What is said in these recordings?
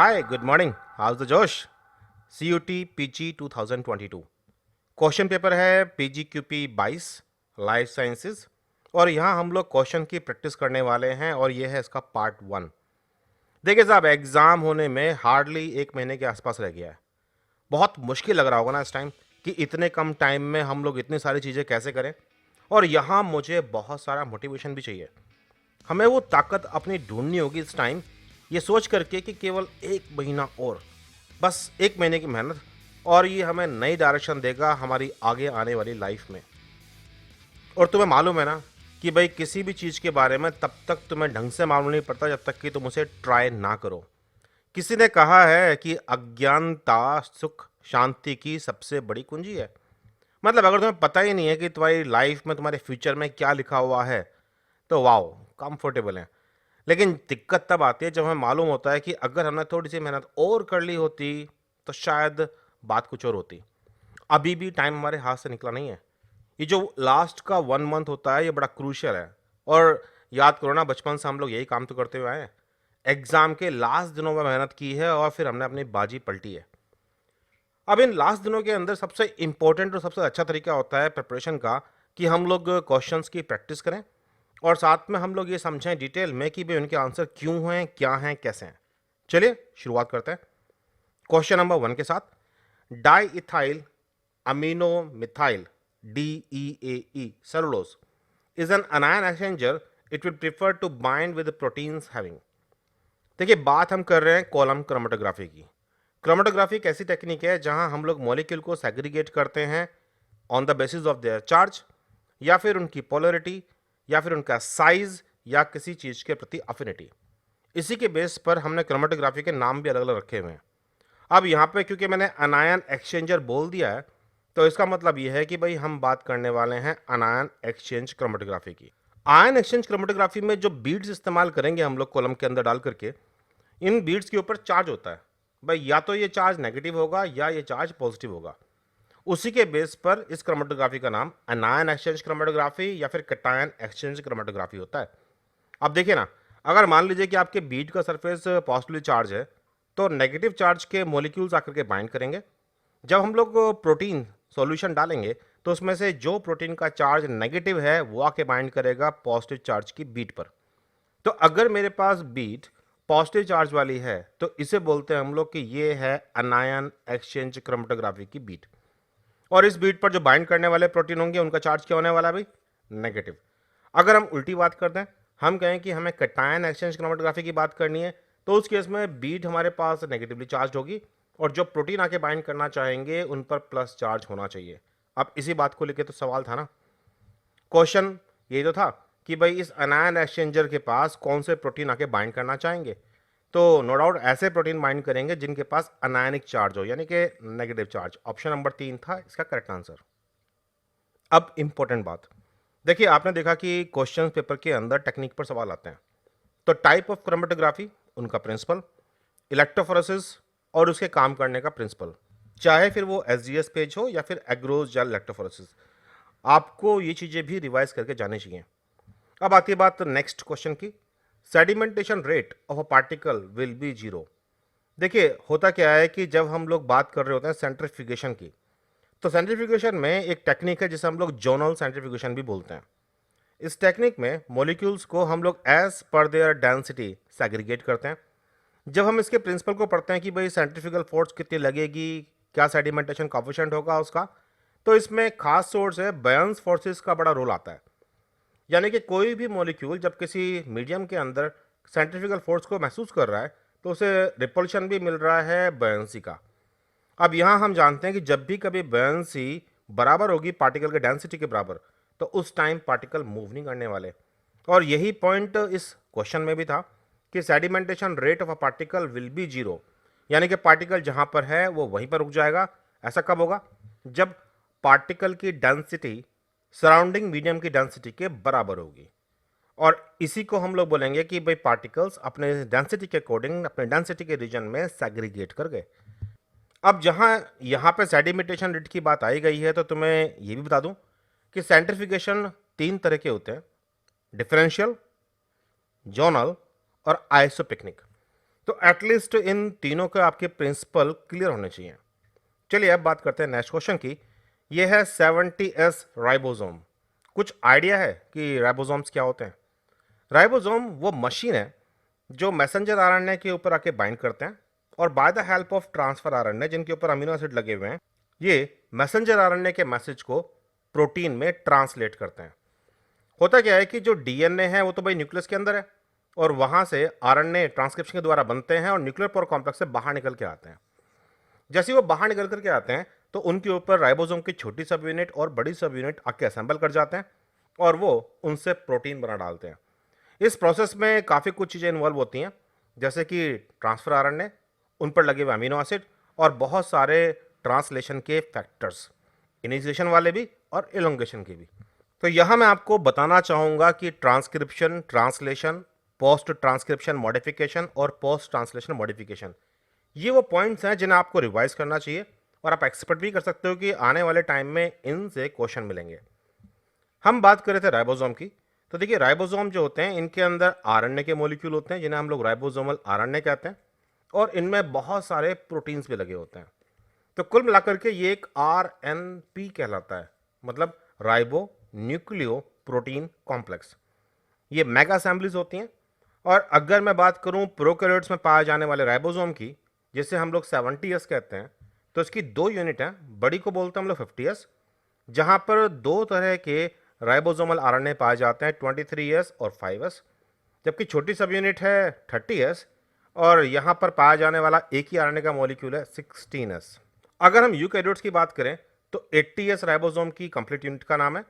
Hi, good morning. How's the Josh? CUT PG 2022 question paper है PGQP 22 life sciences और यहाँ हम लोग क्वेश्चन की प्रैक्टिस करने वाले हैं और ये है इसका पार्ट 1। देखिए साहब, एग्जाम होने में हार्डली 1 महीने के आसपास रह गया है। बहुत मुश्किल लग रहा होगा ना इस टाइम कि इतने कम टाइम में हम लोग इतनी सारी चीज़ें कैसे करें। और यहाँ मुझे बहुत सारा मोटिवेशन भी चाहिए। हमें वो ताकत अपनी ढूंढनी होगी इस टाइम, ये सोच करके कि केवल 1 महीना और, बस 1 महीने की मेहनत, और ये हमें नई डायरेक्शन देगा हमारी आगे आने वाली लाइफ में। और तुम्हें मालूम है ना कि भाई किसी भी चीज़ के बारे में तब तक तुम्हें ढंग से मालूम नहीं पड़ता जब तक कि तुम उसे ट्राई ना करो। किसी ने कहा है कि अज्ञानता सुख शांति की सबसे बड़ी कुंजी है। मतलब अगर तुम्हें पता ही नहीं है कि तुम्हारी लाइफ में तुम्हारे फ्यूचर में क्या लिखा हुआ है तो वाओ, कंफर्टेबल है। लेकिन दिक्कत तब आती है जब हमें मालूम होता है कि अगर हमने थोड़ी सी मेहनत और कर ली होती तो शायद बात कुछ और होती। अभी भी टाइम हमारे हाथ से निकला नहीं है। ये जो लास्ट का 1 मंथ होता है ये बड़ा क्रूशियल है। और याद करो ना, बचपन से हम लोग यही काम तो करते हुए आए हैं। एग्जाम के लास्ट दिनों में मेहनत की है और फिर हमने अपनी बाजी पलटी है। अब इन लास्ट दिनों के अंदर सबसे इंपॉर्टेंट और सबसे अच्छा तरीका होता है प्रिपरेशन का कि हम लोग क्वेश्चंस की प्रैक्टिस करें और साथ में हम लोग ये समझें डिटेल में कि भाई उनके आंसर क्यों हैं, क्या हैं, कैसे हैं। चलिए शुरुआत करते हैं क्वेश्चन नंबर 1 के साथ। Di ethyl amino methyl DEAE cellulose is an anion exchanger. It will prefer to bind with the proteins having। देखिए, बात हम कर रहे हैं कॉलम क्रोमेटोग्राफी की। क्रोमेटोग्राफी एक ऐसी टेक्निक है जहां हम लोग मॉलिक्यूल को सेग्रीगेट करते हैं on the basis of their charge, या फिर उनकी पोलरिटी, या फिर उनका साइज, या किसी चीज के प्रति अफिनिटी। इसी के बेस पर हमने क्रोमेटोग्राफी के नाम भी अलग अलग रखे हुए हैं। अब यहाँ पे क्योंकि मैंने अनायन एक्सचेंजर बोल दिया है तो इसका मतलब यह है कि भाई हम बात करने वाले हैं अनायन एक्सचेंज क्रोमेटोग्राफी की। आयन एक्सचेंज क्रोमेटोग्राफी में जो बीड्स इस्तेमाल करेंगे हम लोग कॉलम के अंदर डाल करके, इन बीड्स के ऊपर चार्ज होता है। भाई या तो ये चार्ज नेगेटिव होगा या ये चार्ज पॉजिटिव होगा। उसी के बेस पर इस क्रोमेटोग्राफी का नाम अनायन एक्सचेंज क्रोमेटोग्राफी या फिर कटायन एक्सचेंज क्रोमेटोग्राफी होता है। अब देखिए ना, अगर मान लीजिए कि आपके बीड का सरफेस पॉजिटिवली चार्ज है तो नेगेटिव चार्ज के मॉलिक्यूल्स आकर के बाइंड करेंगे। जब हम लोग प्रोटीन सॉल्यूशन डालेंगे तो उसमें से जो प्रोटीन का चार्ज नेगेटिव है वो आके बाइंड करेगा पॉजिटिव चार्ज की बीट पर। तो अगर मेरे पास बीट पॉजिटिव चार्ज वाली है तो इसे बोलते हैं हम लोग कि ये है अनायन एक्सचेंज क्रोमेटोग्राफी की बीट। और इस बीट पर जो बाइंड करने वाले प्रोटीन होंगे उनका चार्ज क्या होने वाला है भाई? नेगेटिव। अगर हम उल्टी बात करते हैं, हम कहें कि हमें कटायन एक्सचेंज क्रोमेटोग्राफी की बात करनी है, तो उस केस में बीट हमारे पास नेगेटिवली चार्ज होगी और जो प्रोटीन आके बाइंड करना चाहेंगे उन पर प्लस चार्ज होना चाहिए। अब इसी बात को लेकर तो सवाल था ना, क्वेश्चन यही तो था कि भाई इस अनायन एक्सचेंजर के पास कौन से प्रोटीन आके बाइंड करना चाहेंगे। तो नो डाउट ऐसे प्रोटीन बाइंड करेंगे जिनके पास अनायनिक चार्ज हो, यानी कि नेगेटिव चार्ज। ऑप्शन नंबर 3 था इसका करेक्ट आंसर। अब इंपॉर्टेंट बात, देखिए आपने देखा कि क्वेश्चन पेपर के अंदर टेक्निक पर सवाल आते हैं। तो टाइप ऑफ क्रोमेटोग्राफी, उनका प्रिंसिपल, इलेक्ट्रोफोरेसिस और उसके काम करने का प्रिंसिपल, चाहे फिर वो SGS पेज हो या फिर एग्रोज जेल इलेक्ट्रोफोरेसिस, आपको ये चीज़ें भी रिवाइज करके जानी चाहिए। अब आती है बात नेक्स्ट क्वेश्चन की। Sedimentation rate of a particle will be zero. देखिए होता क्या है कि जब हम लोग बात कर रहे होते हैं सेंट्रीफ्यूगेशन की, तो सेंट्रीफ्यूगेशन में एक टेक्निक है जिसे हम लोग जोनल सेंट्रीफ्यूगेशन भी बोलते हैं। इस टेक्निक में मॉलिक्यूल्स को हम लोग as per there density segregate करते हैं। जब हम इसके प्रिंसिपल को पढ़ते हैं कि भाई सेंट्रीफ्यूगल फोर्स कितनी लगेगी, क्या सेडिमेंटेशन कोएफिशिएंट होगा उसका, तो इसमें खास सोर्स है बेयर्न्स फोर्सेस का बड़ा रोल आता है। यानी कि कोई भी मॉलिक्यूल जब किसी मीडियम के अंदर सेंट्रीफ्यूगल फोर्स को महसूस कर रहा है तो उसे रिपल्शन भी मिल रहा है बेयर्न्सी का। अब यहाँ हम जानते हैं कि जब भी कभी बेयर्न्सी बराबर होगी पार्टिकल के डेंसिटी के बराबर तो उस टाइम पार्टिकल मूव नहीं करने वाले। और यही पॉइंट इस क्वेश्चन में भी था कि sedimentation rate of a particle will be zero, यानी कि पार्टिकल जहाँ पर है वो वहीं पर रुक जाएगा। ऐसा कब होगा? जब पार्टिकल की डेंसिटी सराउंडिंग मीडियम की डेंसिटी के बराबर होगी। और इसी को हम लोग बोलेंगे कि भाई पार्टिकल्स अपने डेंसिटी के अकॉर्डिंग अपने डेंसिटी के रीजन में सेग्रीगेट कर गए। अब जहाँ यहाँ पे सेडिमेंटेशन रेट की बात आई गई है तो तुम्हें ये भी बता दूं कि सेंट्रीफ्यूगेशन 3 तरह के होते हैं, डिफरेंशियल, जोनल और आइसोपिकनिक। तो एटलीस्ट इन तीनों के आपके प्रिंसिपल क्लियर होने चाहिए। चलिए अब बात करते हैं नेक्स्ट क्वेश्चन की। ये है 70s राइबोसोम। कुछ आइडिया है कि राइबोसोम्स क्या होते हैं? राइबोसोम वो मशीन है जो मैसेंजर आरएनए के ऊपर आके बाइंड करते हैं और by the help of transfer RNA जिनके ऊपर अमीनो एसिड लगे हुए हैं, ये मैसेंजर आरएनए के मैसेज को प्रोटीन में ट्रांसलेट करते हैं। होता क्या है कि जो डीएनए है वो तो भाई न्यूक्लियस के अंदर है और वहां से आरएनए ट्रांसक्रिप्शन के द्वारा बनते हैं और न्यूक्लियर पोर कॉम्प्लेक्स से बाहर निकल के आते हैं। जैसे ही वो बाहर निकल करके आते हैं तो उनके ऊपर राइबोसोम की छोटी सब यूनिट और बड़ी सब यूनिट आके असेंबल कर जाते हैं और वो उनसे प्रोटीन बना डालते हैं। इस प्रोसेस में काफ़ी कुछ चीज़ें इन्वॉल्व होती हैं, जैसे कि ट्रांसफर आरएनए, उन पर लगे हुए अमीनो एसिड और बहुत सारे ट्रांसलेशन के फैक्टर्स, इनिशिएशन वाले भी और एलोंगेशन के भी। तो यहाँ मैं आपको बताना चाहूँगा कि transcription, translation, post transcription modification और पोस्ट ट्रांसलेशन मॉडिफिकेशन, ये वो पॉइंट्स हैं जिन्हें आपको रिवाइज करना चाहिए और आप एक्सपेक्ट भी कर सकते हो कि आने वाले टाइम में इनसे क्वेश्चन मिलेंगे। हम बात कर रहे थे राइबोसोम की। तो देखिए राइबोसोम जो होते हैं इनके अंदर आरएनए के मॉलिक्यूल होते हैं जिन्हें हम लोग राइबोसोमल आरएनए कहते हैं और इनमें बहुत सारे प्रोटीन्स भी लगे होते हैं। तो कुल मिलाकर के ये एक आरएनपी कहलाता है, मतलब राइबो न्यूक्लियो प्रोटीन कॉम्प्लेक्स। ये मेगा असेंबलीज होती हैं। और अगर मैं बात करूं प्रोकैरियोट्स में पाए जाने वाले राइबोसोम की, जिसे हम लोग 70s कहते हैं, तो इसकी दो यूनिट हैं। बड़ी को बोलते हैं हम लोग 50s, जहां पर दो तरह के राइबोसोमल आरएनए पाए जाते हैं, 23S और 5S, जबकि छोटी सब यूनिट है 30S और यहां पर पाया जाने वाला एक ही आरएनए का मॉलिक्यूल है 16S। अगर हम यूकैरियोट्स की बात करें तो 80S राइबोसोम की कंप्लीट यूनिट का नाम है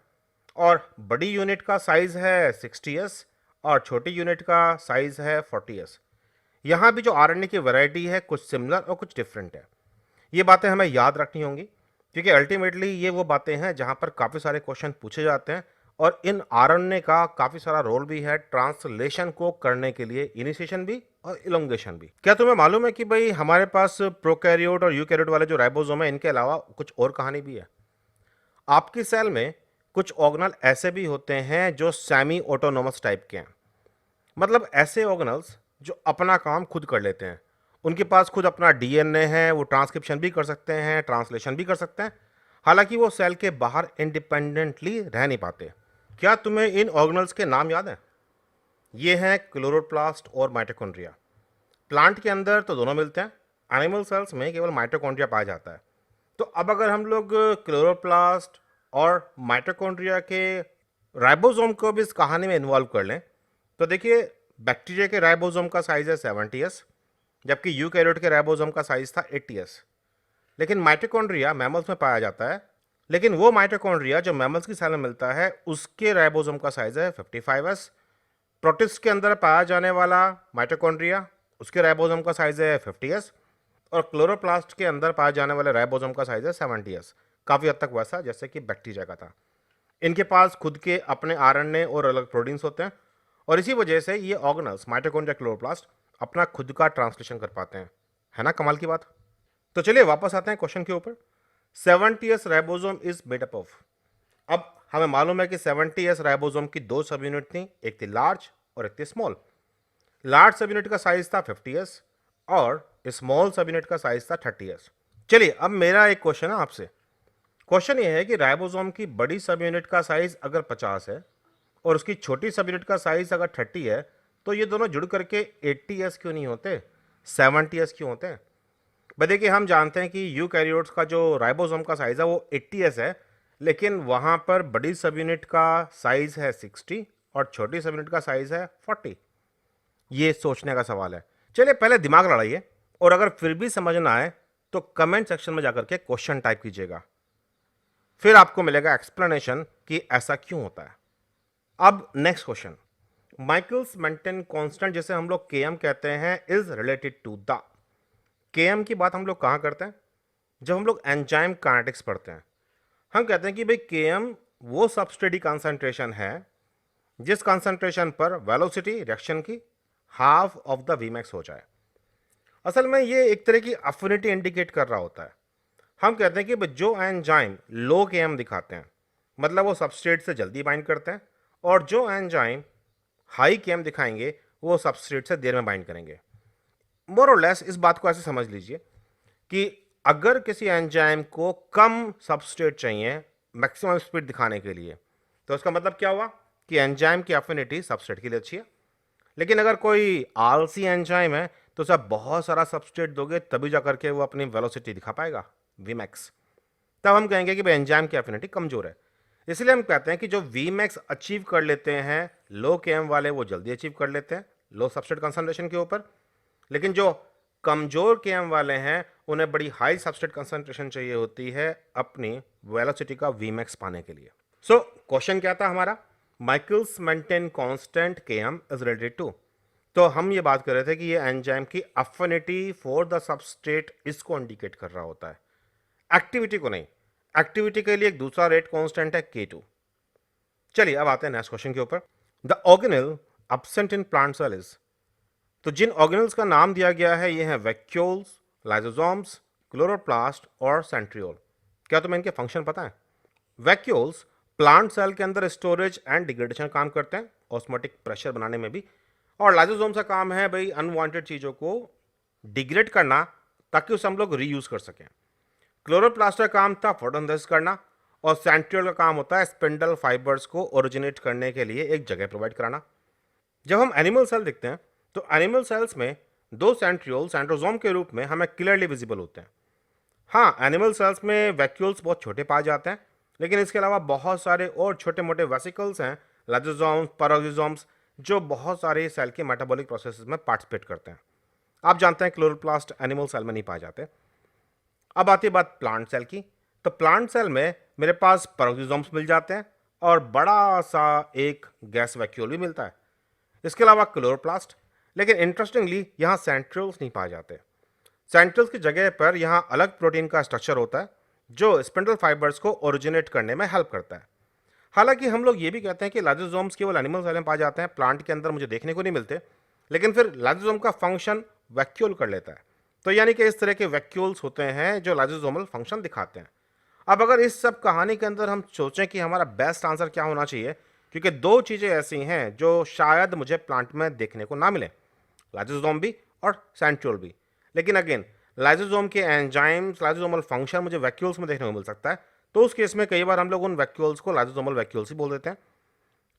और बड़ी यूनिट का साइज है 60S और छोटी यूनिट का साइज है 40S। यहाँ भी जो आरएनए की वैरायटी है कुछ सिमिलर और कुछ डिफरेंट है। ये बातें हमें याद रखनी होंगी क्योंकि अल्टीमेटली ये वो बातें हैं जहाँ पर काफ़ी सारे क्वेश्चन पूछे जाते हैं और इन आरएनए का काफ़ी सारा रोल भी है ट्रांसलेशन को करने के लिए, इनिशिएशन भी और इलोंगेशन भी। क्या तुम्हें मालूम है कि भाई हमारे पास प्रोकैरियोट और यूकैरियोट वाले जो राइबोसोम है इनके अलावा कुछ और कहानी भी है। आपकी सेल में कुछ ऑर्गेनल ऐसे भी होते हैं जो सेमी ऑटोनोमस टाइप के हैं, मतलब ऐसे ऑर्गेनल्स जो अपना काम खुद कर लेते हैं। उनके पास खुद अपना डीएनए है, वो ट्रांसक्रिप्शन भी कर सकते हैं, ट्रांसलेशन भी कर सकते हैं, हालांकि वो सेल के बाहर इंडिपेंडेंटली रह नहीं पाते। क्या तुम्हें इन ऑर्गेनल्स के नाम याद हैं? ये हैं क्लोरोप्लास्ट और माइटोकॉन्ड्रिया। प्लांट के अंदर तो दोनों मिलते हैं, एनिमल सेल्स में केवल माइटोकॉन्ड्रिया पाया जाता है। तो अब अगर हम लोग क्लोरोप्लास्ट और माइटोकॉन्ड्रिया के राइबोसोम को भी इस कहानी में इन्वॉल्व कर लें तो देखिए बैक्टीरिया के राइबोसोम का साइज है 70S, जबकि यूकैरियोट के राइबोसोम का साइज था 80S। लेकिन माइटोकॉन्ड्रिया मैमल्स में पाया जाता है, लेकिन वो माइटोकॉन्ड्रिया जो मैमल्स की सेल में मिलता है उसके राइबोसोम का साइज है 55S। प्रोटिस्ट के अंदर पाया जाने वाला माइटोकॉन्ड्रिया, उसके राइबोसोम का साइज है 50S और क्लोरोप्लास्ट के अंदर पाए जाने वाले राइबोसोम का साइज है 70S। काफ़ी हद तक वैसा जैसे कि बैक्टीरिया का था। इनके पास खुद के अपने आरएनए और अलग प्रोटीन्स होते हैं और इसी वजह से ये ऑर्गेनल्स माइटोकॉन्ड्रिया, क्लोरोप्लास्ट अपना खुद का ट्रांसलेशन कर पाते हैं। है ना कमाल की बात? तो चलिए वापस आते हैं क्वेश्चन के ऊपर। 70S ribosome is made up of. अब हमें मालूम है कि 70S राइबोसोम की दो सब यूनिट थी, एक थी लार्ज और एक थी स्मॉल। लार्ज सब यूनिट का साइज था 50S और स्मॉल सब यूनिट का साइज था 30S। चलिए अब मेरा एक क्वेश्चन है आपसे। क्वेश्चन ये है कि राइबोसोम की बड़ी सब यूनिट का साइज अगर 50 है और उसकी छोटी सब यूनिट का साइज अगर 30 है तो ये दोनों जुड़ करके 80S क्यों नहीं होते, 70S क्यों होते हैं? भाई देखिए हम जानते हैं कि यूकैरियोट्स का जो राइबोसोम का साइज है वो 80S है, लेकिन वहाँ पर बड़ी सब यूनिट का साइज है 60 और छोटी सब यूनिट का साइज है 40। ये सोचने का सवाल है। चलिए पहले दिमाग लड़ाइए और अगर फिर भी समझ ना आए तो कमेंट सेक्शन में जाकर के क्वेश्चन टाइप कीजिएगा, फिर आपको मिलेगा एक्सप्लेनेशन कि ऐसा क्यों होता है। अब next question, Michaelis Menten constant जिसे हम लोग केएम कहते हैं is related to the. KM की बात हम लोग कहां करते हैं? जब हम लोग एंजाइम काइनेटिक्स पढ़ते हैं हम कहते हैं कि भाई केएम वो सबस्ट्रेट कंसंट्रेशन है जिस कंसंट्रेशन पर वेलोसिटी रिएक्शन की हाफ ऑफ द वीमैक्स हो जाए। असल में ये एक तरह की अफिनिटी इंडिकेट कर रहा होता है। हम कहते हैं कि जो एंजाइम लो केएम दिखाते हैं मतलब वो सबस्ट्रेट से जल्दी बाइंड करते हैं, और जो एंजाइम हाई केएम दिखाएंगे वो सबस्ट्रेट से देर में बाइंड करेंगे। मोर और लेस इस बात को ऐसे समझ लीजिए कि अगर किसी एंजाइम को कम सबस्ट्रेट चाहिए मैक्सिमम स्पीड दिखाने के लिए, तो उसका मतलब क्या हुआ कि एंजाइम की एफिनिटी सबस्ट्रेट के लिए अच्छी है। लेकिन अगर कोई आलसी एंजाइम है तो उसे आप बहुत सारा सबस्ट्रेट दोगे तभी जा करके वो अपनी वेलोसिटी दिखा पाएगा, वीमैक्स। तब हम कहेंगे कि भाई एंजाइम की एफिनिटी कमजोर है। इसलिए हम कहते हैं कि जो वीमैक्स अचीव कर लेते हैं लो केएम वाले, वो जल्दी अचीव कर लेते हैं लो सबस्ट्रेट कंसंट्रेशन के ऊपर। लेकिन जो कमजोर केएम वाले हैं उन्हें बड़ी हाई सबस्ट्रेट कंसंट्रेशन चाहिए होती है अपनी वेलोसिटी का वीमैक्स पाने के लिए। सो क्वेश्चन क्या था हमारा, Michaelis Menten constant KM is related to. तो हम ये बात कर रहे थे कि ये एंजाइम की अफिनिटी फॉर द सबस्ट्रेट इसको इंडिकेट कर रहा होता है, एक्टिविटी को नहीं। एक्टिविटी के लिए एक दूसरा रेट कांस्टेंट है K2। चलिए अब आते हैं नेक्स्ट क्वेश्चन के ऊपर। The organelle absent in plant cell is. तो जिन ऑर्गेनल्स का नाम दिया गया है ये हैं वैक्यूल्स, लाइसोसोम्स, क्लोरोप्लास्ट और सेंट्रियोल। क्या तुम्हें इनके फंक्शन पता है? वैक्यूल्स प्लांट सेल के अंदर स्टोरेज एंड डिग्रेडेशन काम करते हैं, ऑस्मोटिक प्रेशर बनाने में भी। और लाइसोसोम्स का काम है भाई अनवांटेड चीजों को डिग्रेड करना ताकि उसे हम लोग रीयूज कर सकें। क्लोरोप्लास्ट का काम था फोटोसिंथेसिस करना। और सेंट्रियोल का काम होता है स्पिंडल फाइबर्स को ओरिजिनेट करने के लिए एक जगह प्रोवाइड कराना। जब हम एनिमल सेल देखते हैं तो एनिमल सेल्स में दो सेंट्रियोल सेंट्रोसोम के रूप में हमें क्लियरली विजिबल होते हैं। हाँ, एनिमल सेल्स में वैक्यूल्स बहुत छोटे पाए जाते हैं, लेकिन इसके अलावा बहुत सारे और छोटे मोटे वेसिकल्स हैं, लाइसोसोम्स, पैराक्सिसोम्स, जो बहुत सारे सेल के मेटाबॉलिक प्रोसेसेस में पार्टिसिपेट करते हैं। आप जानते हैं क्लोरोप्लास्ट एनिमल सेल में नहीं पाए जाते। अब आती है बात प्लांट सेल की। तो प्लांट सेल में मेरे पास पैराक्सिसोम्स मिल जाते हैं और बड़ा सा एक गैस वैक्यूल भी मिलता है, इसके अलावा क्लोरोप्लास्ट। लेकिन इंटरेस्टिंगली यहाँ सेंट्रियोल्स नहीं पाए जाते। सेंट्रियोल्स की जगह पर यहाँ अलग प्रोटीन का स्ट्रक्चर होता है जो स्पिंडल फाइबर्स को ओरिजिनेट करने में हेल्प करता है। हालांकि हम लोग ये भी कहते हैं कि लाइसोसोम्स केवल एनिमल सेल में पाए जाते हैं, प्लांट के अंदर मुझे देखने को नहीं मिलते। लेकिन फिर लाइसोसोम का फंक्शन वैक्यूल कर लेता है। तो यानी कि इस तरह के वैक्यूल्स होते हैं जो लाइसोसोमल फंक्शन दिखाते हैं। अब अगर इस सब कहानी के अंदर हम सोचें कि हमारा बेस्ट आंसर क्या होना चाहिए, क्योंकि दो चीज़ें ऐसी हैं जो शायद मुझे प्लांट में देखने को ना मिले, लाइसोसोम भी और सेंट्रियोल भी। लेकिन अगेन लाइसोसोम के एंजाइम्स, लाइसोसोमल फंक्शन मुझे वैक्यूल्स में देखने को मिल सकता है। तो उस केस में कई बार हम लोग उन वैक्यूल्स को लाइसोसोमल वैक्यूल्स ही बोल देते हैं।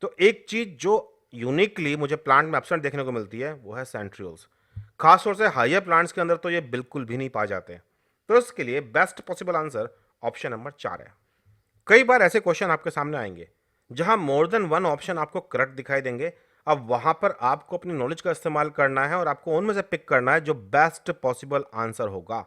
तो एक चीज जो यूनिकली मुझे प्लांट में एब्सेंट देखने को मिलती है वो है सेंट्रियोल्स। खासतौर से हायर प्लांट्स के अंदर तो ये बिल्कुल भी नहीं पाए जाते। तो इसके लिए best possible answer option number 4 है। कई बार ऐसे क्वेश्चन आपके सामने आएंगे जहां मोर देन वन ऑप्शन आपको करेक्ट दिखाई देंगे। अब वहां पर आपको अपनी नॉलेज का इस्तेमाल करना है और आपको उनमें से पिक करना है जो बेस्ट पॉसिबल आंसर होगा।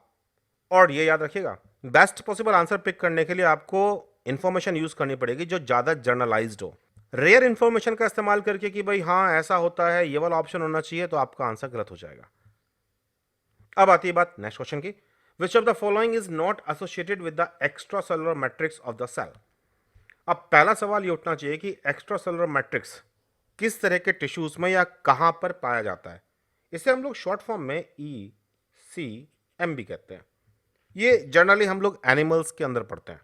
और ये याद रखिएगा, बेस्ट पॉसिबल आंसर पिक करने के लिए आपको इंफॉर्मेशन यूज करनी पड़ेगी जो ज्यादा जर्नलाइज्ड हो। रेयर इंफॉर्मेशन का इस्तेमाल करके कि भाई हाँ ऐसा होता है, ये वाला ऑप्शन होना चाहिए, तो आपका आंसर गलत हो जाएगा। अब आती है बात नेक्स्ट क्वेश्चन की। Which of the following is not associated with the extracellular matrix of the cell. अब पहला सवाल ये उठना चाहिए कि एक्स्ट्रा सेलुलर मैट्रिक्स किस तरह के टिश्यूज में या कहां पर पाया जाता है। इसे हम लोग शॉर्ट फॉर्म में ECM भी कहते हैं। ये जनरली हम लोग एनिमल्स के अंदर पढ़ते हैं,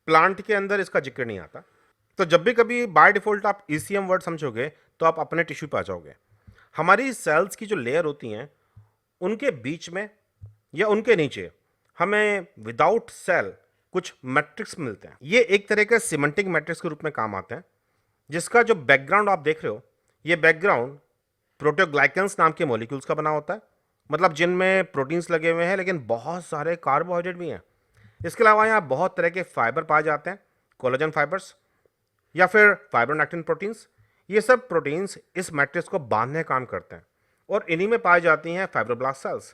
प्लांट के अंदर इसका जिक्र नहीं आता। तो जब भी कभी बाय डिफॉल्ट आप ECM वर्ड समझोगे तो आप अपने टिश्यू पे आ जाओगे। हमारी सेल्स की जो लेयर होती हैं उनके बीच में या उनके नीचे हमें विदाउट सेल कुछ मैट्रिक्स मिलते हैं। ये एक तरह के सिमेंटिक मैट्रिक्स के रूप में काम आते हैं, जिसका जो बैकग्राउंड आप देख रहे हो, ये बैकग्राउंड प्रोटीओग्लाइकेंस नाम के मॉलिक्यूल्स का बना होता है। मतलब जिनमें प्रोटीन्स लगे हुए हैं लेकिन बहुत सारे कार्बोहाइड्रेट भी हैं। इसके अलावा यहाँ बहुत तरह के फाइबर पाए जाते हैं, कोलेजन फाइबर्स या फिर फाइब्रोनेक्टिन प्रोटीन्स। ये सब प्रोटीन्स इस मैट्रिक्स को बांधने का काम करते हैं और इन्हीं में पाई जाती हैं फाइब्रोब्लास्ट सेल्स।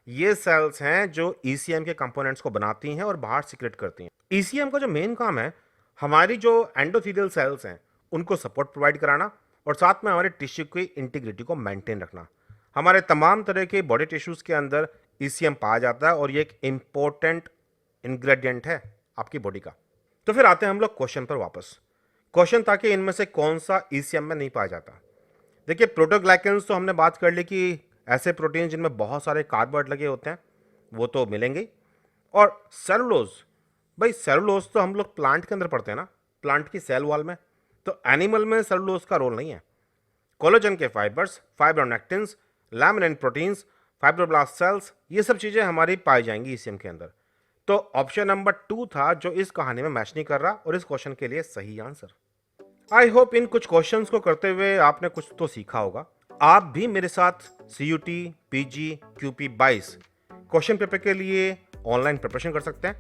ये सेल्स हैं जो ECM के कंपोनेंट्स को बनाती हैं और बाहर सीक्रेट करती हैं। ECM का जो मेन काम है हमारी जो एंडोथेलियल सेल्स हैं उनको सपोर्ट प्रोवाइड कराना और साथ में हमारे टिश्यू की इंटीग्रिटी को मेंटेन रखना। हमारे तमाम तरह के बॉडी टिश्यूज के अंदर ECM पाया जाता है और ये एक इंपॉर्टेंट इंग्रेडिएंट है आपकी बॉडी का। तो फिर आते हैं हम लोग क्वेश्चन पर वापस। क्वेश्चन था कि इनमें से कौन सा ECM में नहीं पाया जाता। देखिए, प्रोटोग्लाइकेंस तो हमने बात कर ली कि ऐसे प्रोटीन जिनमें बहुत सारे कार्बोहाइड्रेट लगे होते हैं वो तो मिलेंगे। और सेलुलोज, भाई सेलुलोज तो हम लोग प्लांट के अंदर पढ़ते हैं ना, प्लांट की सेल वॉल में। तो एनिमल में सेलुलोज का रोल नहीं है। कोलेजन के fibres, fibronectins, laminin proteins, fibroblast cells, ये सब चीज़ें हमारी पाई जाएंगी ईसीएम के अंदर। तो ऑप्शन नंबर 2 था जो इस कहानी में मैच नहीं कर रहा और इस क्वेश्चन के लिए सही आंसर। आई होप इन कुछ क्वेश्चंस को करते हुए आपने कुछ तो सीखा होगा। आप भी मेरे साथ CUET, PG, QP 22 question paper के लिए ऑनलाइन प्रिपरेशन कर सकते हैं।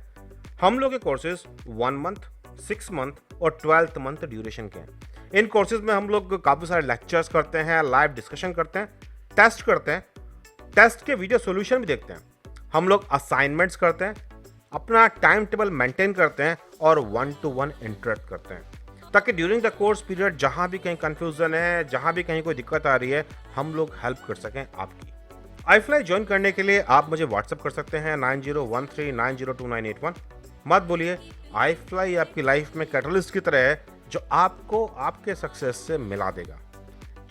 हम लोग के कोर्सेज 1 मंथ, 6 मंथ और 12th मंथ ड्यूरेशन के हैं। इन कोर्सेज में हम लोग काफ़ी सारे लेक्चर्स करते हैं, लाइव डिस्कशन करते हैं, टेस्ट करते हैं, टेस्ट के वीडियो सॉल्यूशन भी देखते हैं, हम लोग असाइनमेंट्स करते हैं, अपना टाइम टेबल मेंटेन करते हैं और 1-to-1 इंटरेक्ट करते हैं, ताकि ड्यूरिंग द कोर्स पीरियड जहां भी कहीं कंफ्यूजन है, जहां भी कहीं कोई दिक्कत आ रही है, हम लोग हेल्प कर सकें आपकी। iFly ज्वाइन करने के लिए आप मुझे व्हाट्सअप कर सकते हैं 9013902981। मत बोलिए, iFly आपकी लाइफ में कैटलिस्ट की तरह है जो आपको आपके सक्सेस से मिला देगा।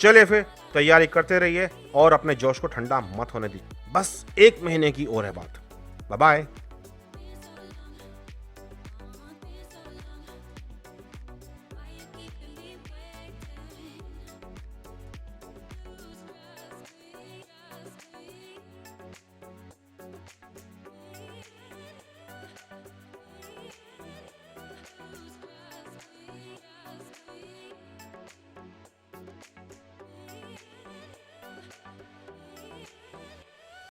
चलिए फिर तैयारी करते रहिए और अपने जोश को ठंडा मत होने दीजिए। बस 1 महीने की और है बात। Bye bye.